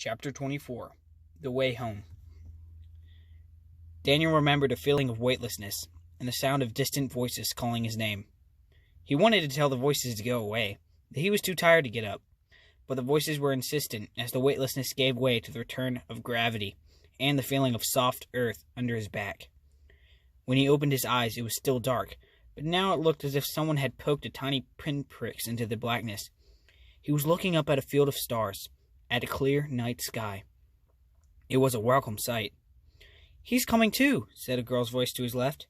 Chapter 24. The Way Home. Daniel remembered a feeling of weightlessness and the sound of distant voices calling his name. He wanted to tell the voices to go away, that he was too tired to get up, but the voices were insistent as the weightlessness gave way to the return of gravity and the feeling of soft earth under his back. When he opened his eyes, it was still dark, but now it looked as if someone had poked a tiny pinpricks into the blackness. He was looking up at a field of stars, at a clear night sky. It was a welcome sight. "He's coming too," said a girl's voice to his left.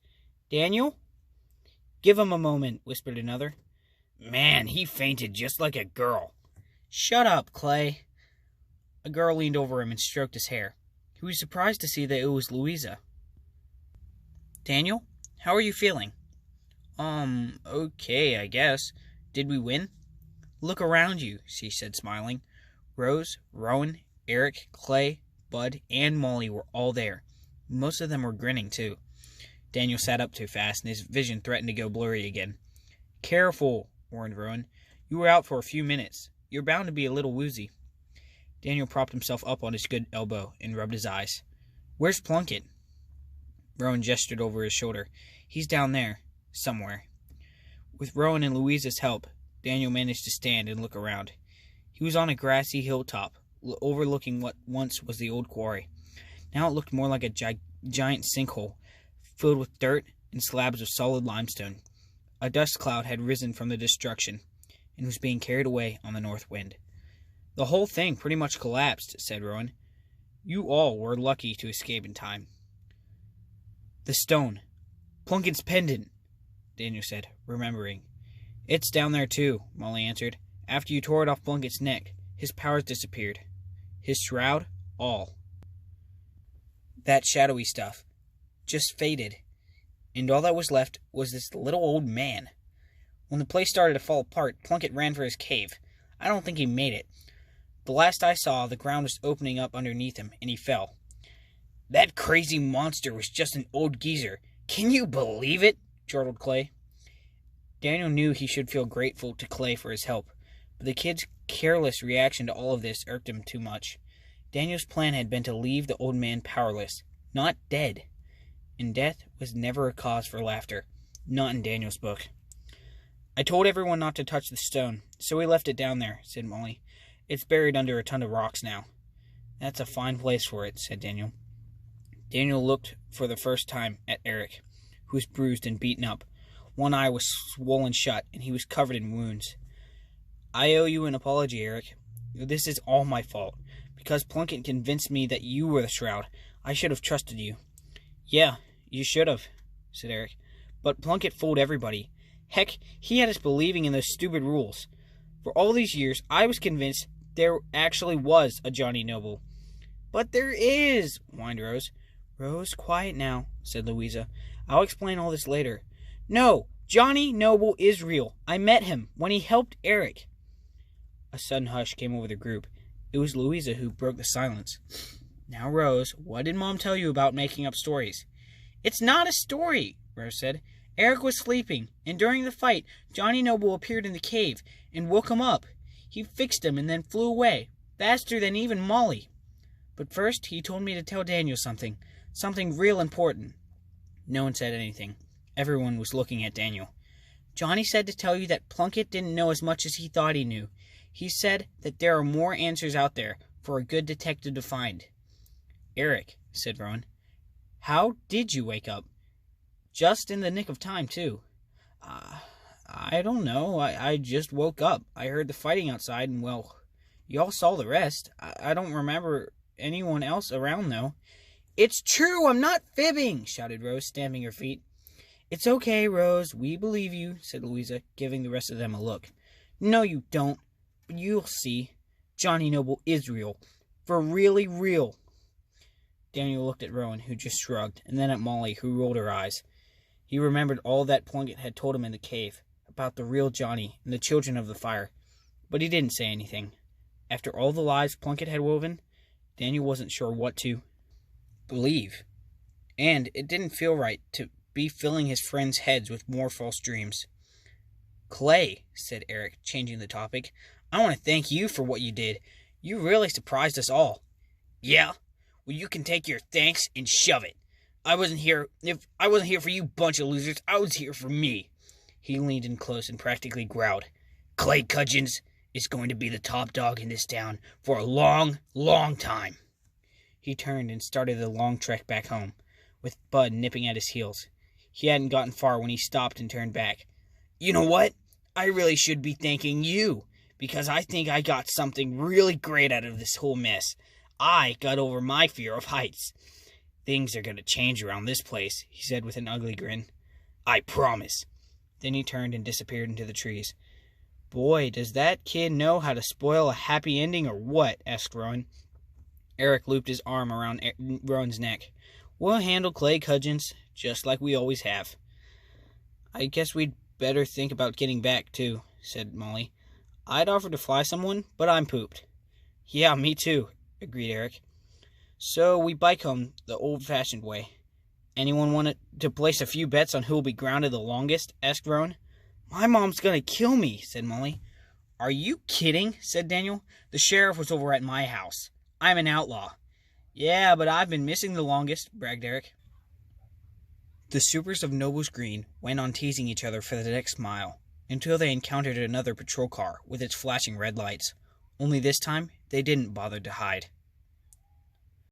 "Daniel?" "Give him a moment," whispered another. "Man, he fainted just like a girl." "Shut up, Clay." A girl leaned over him and stroked his hair. He was surprised to see that it was Louisa. "Daniel, how are you feeling?" Okay, I guess. Did we win?" "Look around you," she said, smiling. Rose, Rowan, Eric, Clay, Bud, and Molly were all there. Most of them were grinning, too. Daniel sat up too fast, and his vision threatened to go blurry again. "Careful," warned Rowan. "You were out for a few minutes. You're bound to be a little woozy." Daniel propped himself up on his good elbow and rubbed his eyes. "Where's Plunkett?" Rowan gestured over his shoulder. "He's down there, somewhere." With Rowan and Louisa's help, Daniel managed to stand and look around. He was on a grassy hilltop, overlooking what once was the old quarry. Now it looked more like a giant sinkhole, filled with dirt and slabs of solid limestone. A dust cloud had risen from the destruction, and was being carried away on the north wind. "The whole thing pretty much collapsed," said Rowan. "You all were lucky to escape in time." "The stone. Plunkett's pendant," Daniel said, remembering. "It's down there too," Molly answered. "After you tore it off Plunkett's neck, his powers disappeared. His shroud, all. That shadowy stuff just faded, and all that was left was this little old man. When the place started to fall apart, Plunkett ran for his cave. I don't think he made it. The last I saw, the ground was opening up underneath him, and he fell. That crazy monster was just an old geezer. Can you believe it?" chortled Clay. Daniel knew he should feel grateful to Clay for his help, but the kid's careless reaction to all of this irked him too much. Daniel's plan had been to leave the old man powerless, not dead. And death was never a cause for laughter, not in Daniel's book. "I told everyone not to touch the stone, so we left it down there," said Molly. "It's buried under a ton of rocks now." "That's a fine place for it," said Daniel. Daniel looked for the first time at Eric, who was bruised and beaten up. One eye was swollen shut, and he was covered in wounds. "I owe you an apology, Eric. This is all my fault. Because Plunkett convinced me that you were the shroud, I should have trusted you." "Yeah, you should have," said Eric. "But Plunkett fooled everybody. Heck, he had us believing in those stupid rules. For all these years, I was convinced there actually was a Johnny Noble." "But there is," whined Rose. "Rose, quiet now," said Louisa. "I'll explain all this later." "No, Johnny Noble is real. I met him when he helped Eric." A sudden hush came over the group. It was Louisa who broke the silence. "Now, Rose, what did Mom tell you about making up stories?" "It's not a story," Rose said. "Eric was sleeping, and during the fight, Johnny Noble appeared in the cave and woke him up. He fixed him and then flew away, faster than even Molly. But first, he told me to tell Daniel something real important." No one said anything. Everyone was looking at Daniel. "Johnny said to tell you that Plunkett didn't know as much as he thought he knew. He said that there are more answers out there for a good detective to find." "Eric," said Rowan, "how did you wake up? Just in the nick of time, too." I don't know. I just woke up. I heard the fighting outside, and, well, y'all saw the rest. I don't remember anyone else around, though." "It's true! I'm not fibbing!" shouted Rose, stamping her feet. "It's okay, Rose. We believe you," said Louisa, giving the rest of them a look. "No, you don't. But you'll see. Johnny Noble is real. For really real." Daniel looked at Rowan, who just shrugged, and then at Molly, who rolled her eyes. He remembered all that Plunkett had told him in the cave, about the real Johnny and the children of the fire, but he didn't say anything. After all the lies Plunkett had woven, Daniel wasn't sure what to believe, and it didn't feel right to be filling his friends' heads with more false dreams. "Clay," said Eric, changing the topic, "I want to thank you for what you did. You really surprised us all. Yeah? Well, you can take your thanks and shove it. If I wasn't here for you bunch of losers, I was here for me. He leaned in close and practically growled. Clay Cudgens is going to be the top dog in this town for a long, long time. He turned and started the long trek back home, with Bud nipping at his heels. He hadn't gotten far when he stopped and turned back. You know what? I really should be thanking you, because I think I got something really great out of this whole mess. I got over my fear of heights. Things are going to change around this place, he said with an ugly grin. I promise. Then he turned and disappeared into the trees. Boy, does that kid know how to spoil a happy ending or what? Asked Rowan. Eric looped his arm around Rowan's neck. We'll handle Clay Cudgens, just like we always have. I guess we'd better think about getting back, too, said Molly. I'd offer to fly someone, but I'm pooped. Yeah, me too, agreed Eric. So we bike home the old-fashioned way. Anyone want to place a few bets on who'll be grounded the longest? Asked Rowan. My mom's gonna kill me, said Molly. Are you kidding? Said Daniel. The sheriff was over at my house. I'm an outlaw. Yeah, but I've been missing the longest, bragged Eric. The supers of Nobles Green went on teasing each other for the next mile, until they encountered another patrol car with its flashing red lights. Only this time, they didn't bother to hide.